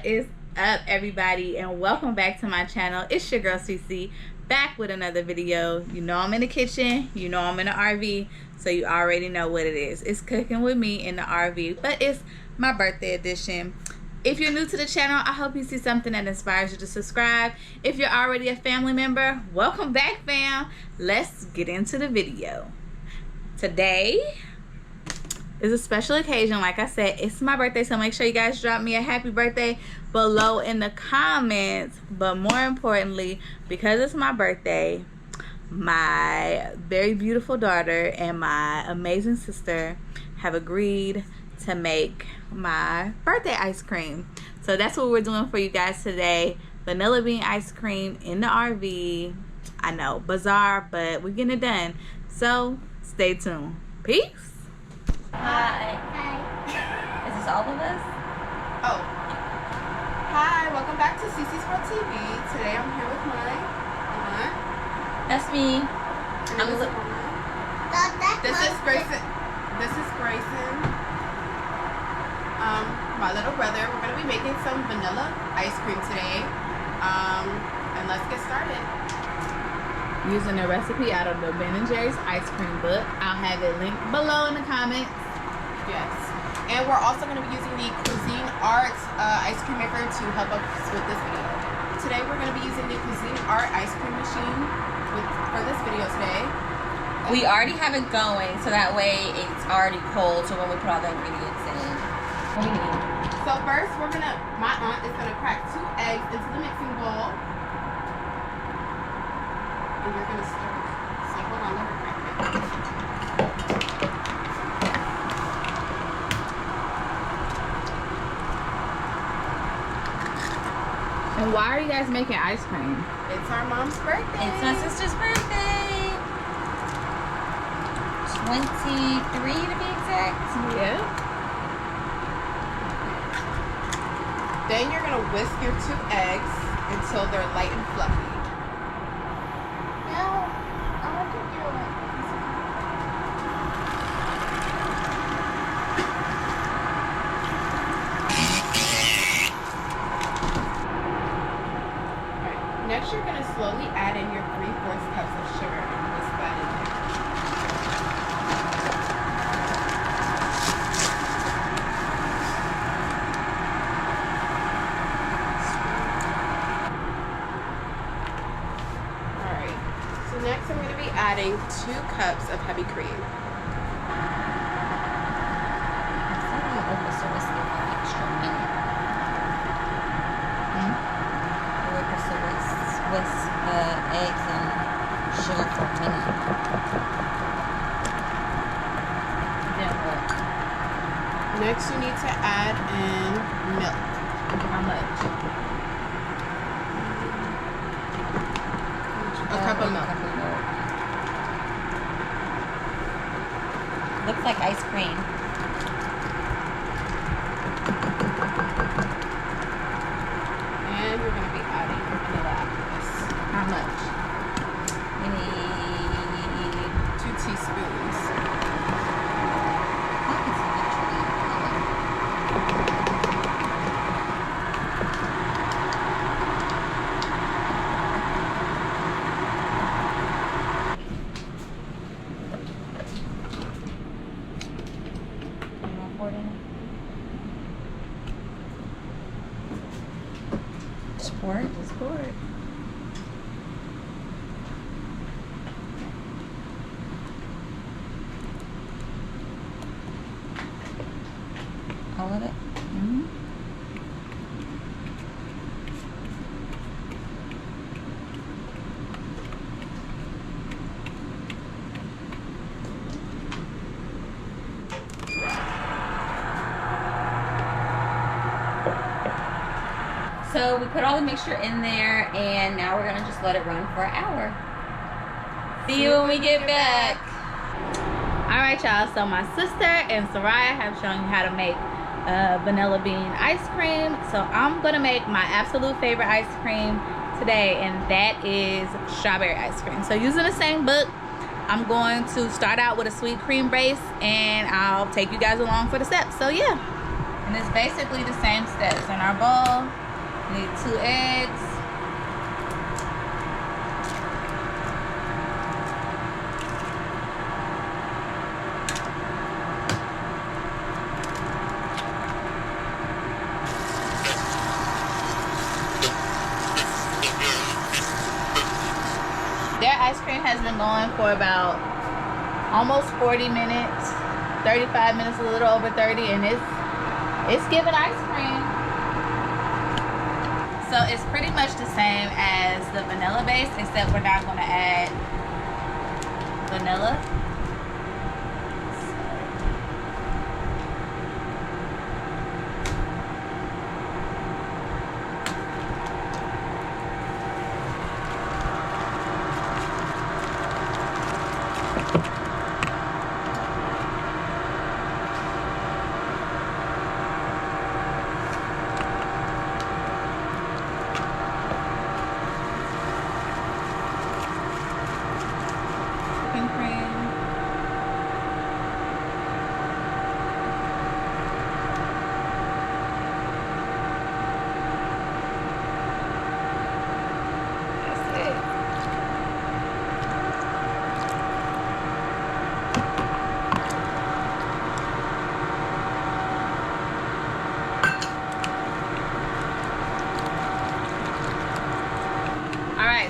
What is up, everybody, and welcome back to my channel. It's your girl CC, back with another video. You know I'm in the kitchen, you know I'm in the RV, so you already know what it is. It's cooking with me in the RV, but it's my birthday edition. If you're new to the channel, I hope you see something that inspires you to subscribe. If you're already a family member, welcome back, fam. Let's get into the video. Today is a special occasion. Like I said, it's my birthday, so make sure you guys drop me a happy birthday below in the comments. But more importantly, because it's my birthday, my very beautiful daughter and my amazing sister have agreed to make my birthday ice cream. So that's what we're doing for you guys today. Vanilla bean ice cream in the RV. I know, bizarre, but we're getting it done. So stay tuned. Peace. Hi. Hi. Is this all of us? Oh. Hi, welcome back to CC's World TV. Today I'm here with my aunt. That's me. And this is Grayson. This is Grayson. My little brother. We're gonna be making some vanilla ice cream today. And let's get started. Using a recipe out of the Ben & Jerry's ice cream book. I'll have it linked below in the comments. Yes. And we're also going to be using the Cuisinart ice cream maker to help us with this video. Today we're going to be using the Cuisinart ice cream machine for this video today. We already have it going, so that way it's already cold, so when we put all the ingredients in. What do we need? So first my aunt is going to crack 2 eggs into the mixing bowl. And you're going to stir it. So hold on, let her crack it. And why are you guys making ice cream? It's our mom's birthday. It's my sister's birthday. 23 to be exact. Yeah. Then you're going to whisk your 2 eggs until they're light and fluffy. No, I want to do it. Alright, next you're going to slowly add in your 3/4 cups of sugar and whisk that in there. Next, I'm going to be adding 2 cups of heavy cream. Whisk eggs and sugar for a minute. Then what? Next, you need to add in milk. How much? A cup of milk. Looks like ice cream. And we're going to be adding vanilla after this. How much? We need 2 teaspoons. Just pour it. Just pour it. All of it? Mm-hmm. So we put all the mixture in there, and now we're gonna just let it run for an hour. See you when we get back. Alright, y'all, so my sister and Soraya have shown you how to make vanilla bean ice cream. So I'm gonna make my absolute favorite ice cream today, and that is strawberry ice cream. So using the same book, I'm going to start out with a sweet cream base, and I'll take you guys along for the steps. So yeah. And it's basically the same steps. In our bowl, we need 2 eggs. Their ice cream has been going for about almost 40 minutes, 35 minutes, a little over 30, and it's giving ice cream. So it's pretty much the same as the vanilla base, except we're not going to add vanilla.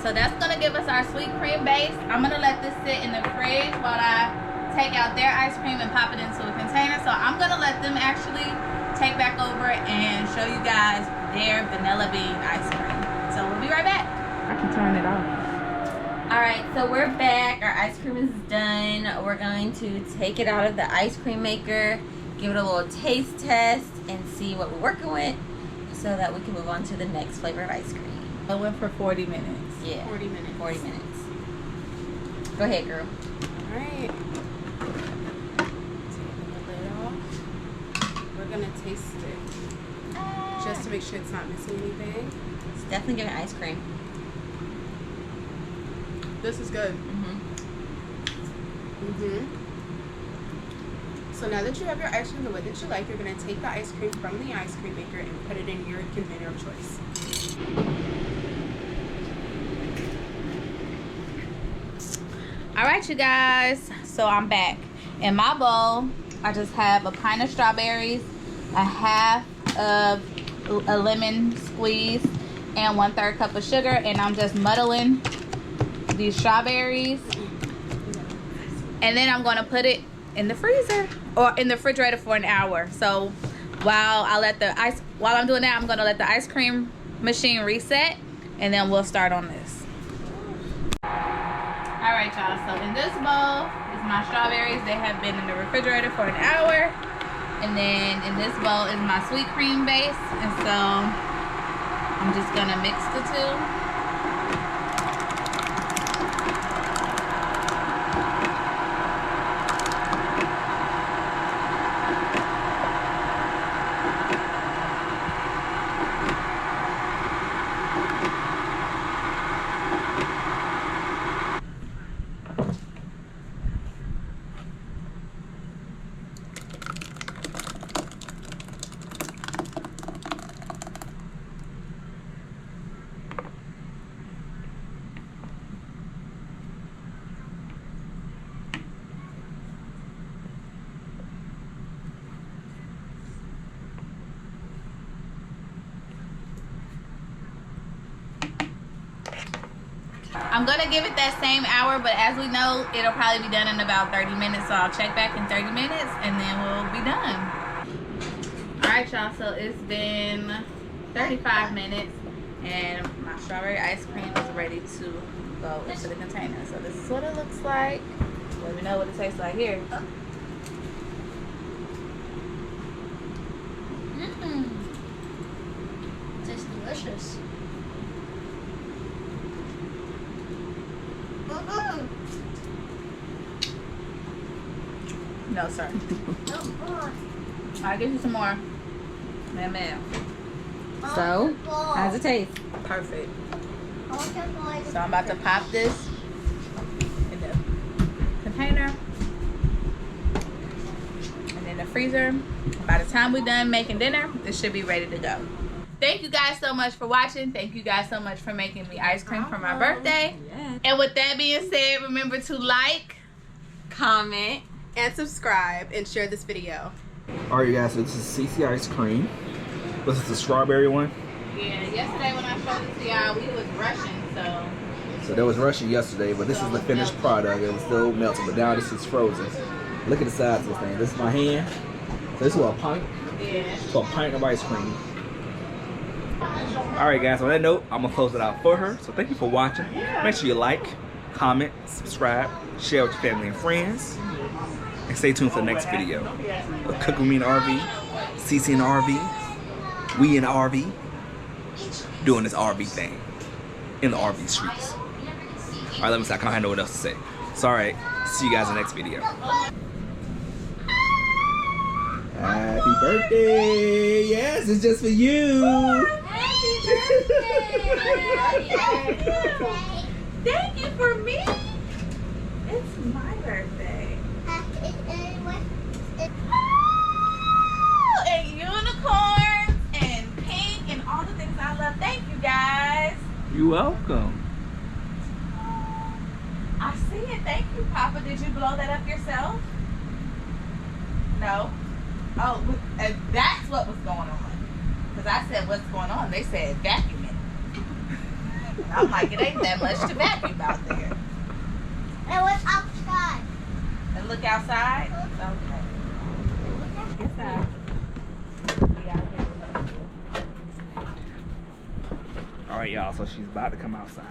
So that's gonna give us our sweet cream base. I'm gonna let this sit in the fridge while I take out their ice cream and pop it into a container. So I'm gonna let them actually take back over and show you guys their vanilla bean ice cream. So we'll be right back. I can turn it off. All right, so we're back. Our ice cream is done. We're going to take it out of the ice cream maker, give it a little taste test, and see what we're working with so that we can move on to the next flavor of ice cream. I went for 40 minutes. Yeah. 40 minutes. 40 minutes. Go ahead, girl. All right. Taking the lid off. We're going to taste it just to make sure it's not missing anything. It's definitely giving ice cream. This is good. So now that you have your ice cream the way that you like, you're going to take the ice cream from the ice cream maker and put it in your container of choice. All right, you guys, so I'm back. In my bowl, I just have a pint of strawberries, a half of a lemon squeeze, and 1/3 cup of sugar, and I'm just muddling these strawberries. And then I'm gonna put it in the freezer or in the refrigerator for an hour. So while I'm doing that, I'm gonna let the ice cream machine reset, and then we'll start on this. All right, y'all, so in this bowl is my strawberries. They have been in the refrigerator for an hour. And then in this bowl is my sweet cream base. And so I'm just gonna mix the two. I'm gonna give it that same hour, but as we know, it'll probably be done in about 30 minutes. So I'll check back in 30 minutes and then we'll be done. All right, y'all, so it's been 35 minutes and my strawberry ice cream is ready to go into the container. So this is what it looks like. Let me know what it tastes like here. Tastes delicious. No, sir. I'll give you some more. Ma'am. So, how's it taste? Perfect. So I'm about to pop this in the container and in the freezer. By the time we're done making dinner, it should be ready to go. Thank you guys so much for watching. Thank you guys so much for making me ice cream for my birthday. Yes. And with that being said, remember to like, Comment, and subscribe and share this video. Alright guys, so this is CC Ice Cream. This is the strawberry one. yeah, yesterday when I showed it to y'all, we was rushing, So that was rushing yesterday, but this is the finished product. It was still melting, but now this is frozen. Look at the size of this thing. This is my hand. So this is a pint. yeah. So a pint of ice cream. Alright guys, on that note, I'm gonna close it out for her. So thank you for watching. Make sure you like, comment, subscribe, share with your family and friends. And stay tuned for the next video. Cook with me in the RV, CC in the RV, we in the RV, doing this RV thing in the RV streets. Alright, let me stop. I don't know what else to say. So alright, see you guys in the next video. Happy birthday! Yes, it's just for you! Thank you for me. It's my birthday. Oh, and unicorns and pink and all the things I love. Thank you guys. You're welcome. I see it. Thank you, Papa. Did you blow that up yourself? No. Oh, and that's what was going on. Because I said, what's going on? They said, vacuum it. I'm like, it ain't that much to vacuum out there. And what's outside? And look outside? Okay. Inside. Alright y'all, so she's about to come outside.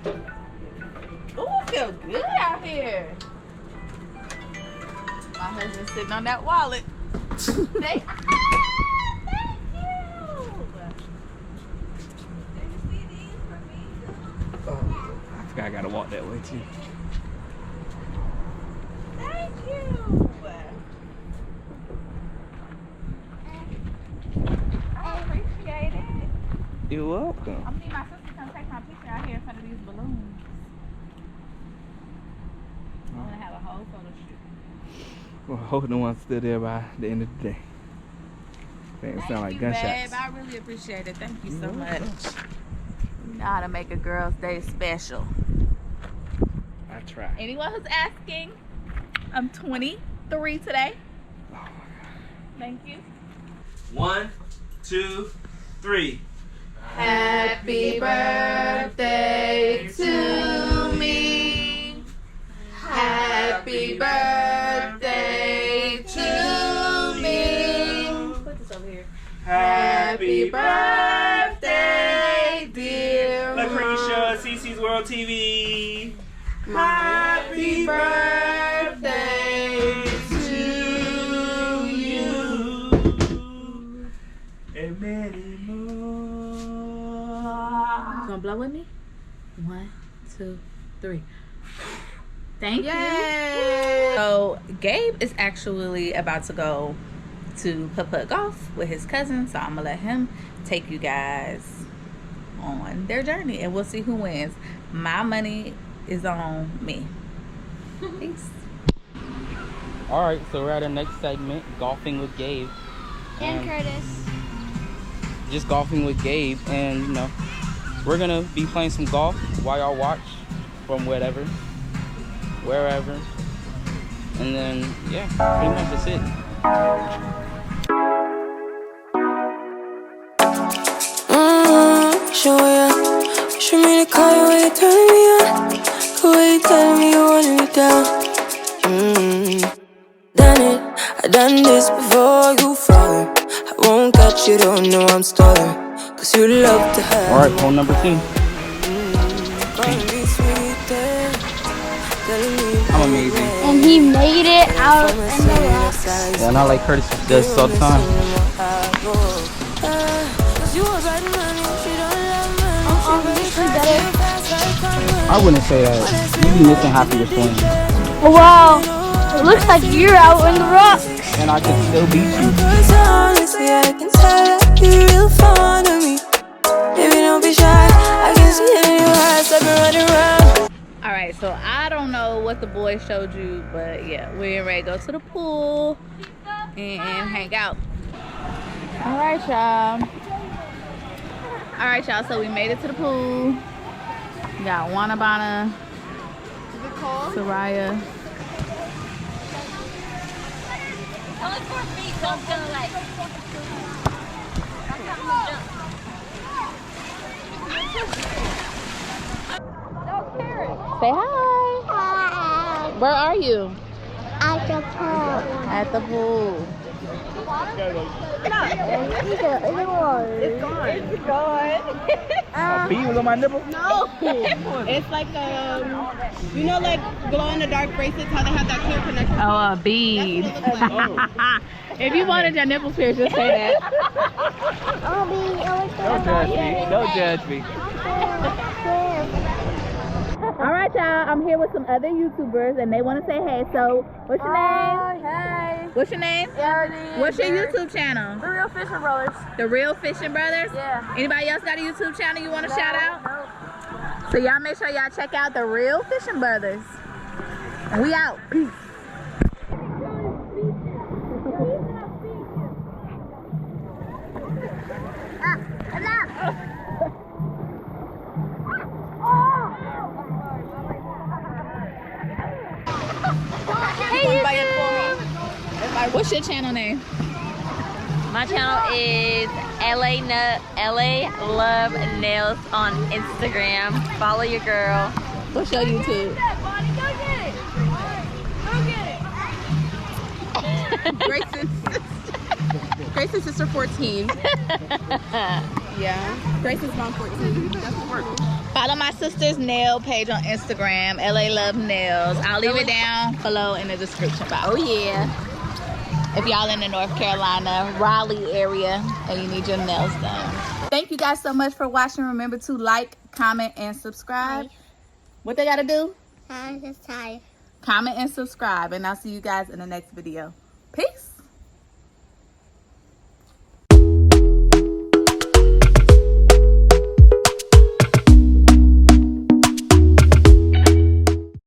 Ooh, I feel good out here. My husband's sitting on that wallet. Thank you. Did you see these for me? I forgot I gotta walk that way too. Thank you. I appreciate it. You're welcome. I'm gonna need my sister to come take my picture out here in front of these balloons. I'm gonna have a whole photo shoot. Well, hoping the one's still there by the end of the day. They sound like gunshots. Babe. I really appreciate it. Thank you so much. You know how to make a girl's day special. I try. Anyone who's asking, I'm 23 today. Oh my God. Thank you. 1, 2, 3. Happy birthday to me. Happy birthday to me. Put this over here. Happy birthday, dear LaCrisha, CC's World TV. Happy birthday to you. And many more. You gonna blow with me? 1, 2, 3. Thank you. So Gabe is actually about to go to putt golf with his cousin, so I'm gonna let him take you guys on their journey and we'll see who wins. My money is on me. Peace. Alright, so we're at our next segment, golfing with Gabe. And Curtis. Just golfing with Gabe, and you know, we're gonna be playing some golf while y'all watch from wherever. And then, yeah, pretty much that's it. Show ya. Show me the car when you turn me on. The way you tell me you want me down. Done it, I done this before you fall. I won't catch you, don't know I'm stalling. Cause you love to have. Alright, hole number 2. I'm amazing. And he made it out in the rocks. Yeah, not like Curtis does all the time. Obviously better. I wouldn't say that. You be missing half of your swing. Oh, wow. It looks like you're out in the rocks. And I can still beat you. Honestly, I can tell that you're real fond of me. Baby, don't be shy. I can see it in your eyes. I've been running around. All right, so I don't know what the boys showed you, but yeah, we're ready to go to the pool. and hang out. All right, y'all. All right, y'all. So we made it to the pool. We got Wanabana, Soraya. Only 4 feet, don't go like. Say hi. Hi. Where are you? At the pool. At the pool. It's gone. It's gone. A bee was on my nipple? No. It's like you know, like glow in the dark bracelets, how they have that clear connection. Oh, a bead. That's what it looks like. If you wanted your nipples pierced, just say that. Don't judge me. Don't judge me. All right, y'all. I'm here with some other YouTubers, and they want to say hey. So, what's your name? Hey. What's your name? Yardy. What's your YouTube channel? The Real Fishing Brothers. The Real Fishing Brothers? Yeah. Anybody else got a YouTube channel you want to shout out? No. So y'all make sure y'all check out The Real Fishing Brothers. And we out. Peace. What's your channel name? My channel is LA Love Nails on Instagram. Follow your girl. What's your YouTube? Grace's sister 14. Yeah. Grace's mom 14. That's the word. Follow my sister's nail page on Instagram, LA Love Nails. I'll leave it down below in the description box. Oh yeah. If y'all in the North Carolina, Raleigh area, and you need your nails done. Thank you guys so much for watching. Remember to like, comment, and subscribe. What they gotta do? I'm just tired. Comment and subscribe, and I'll see you guys in the next video.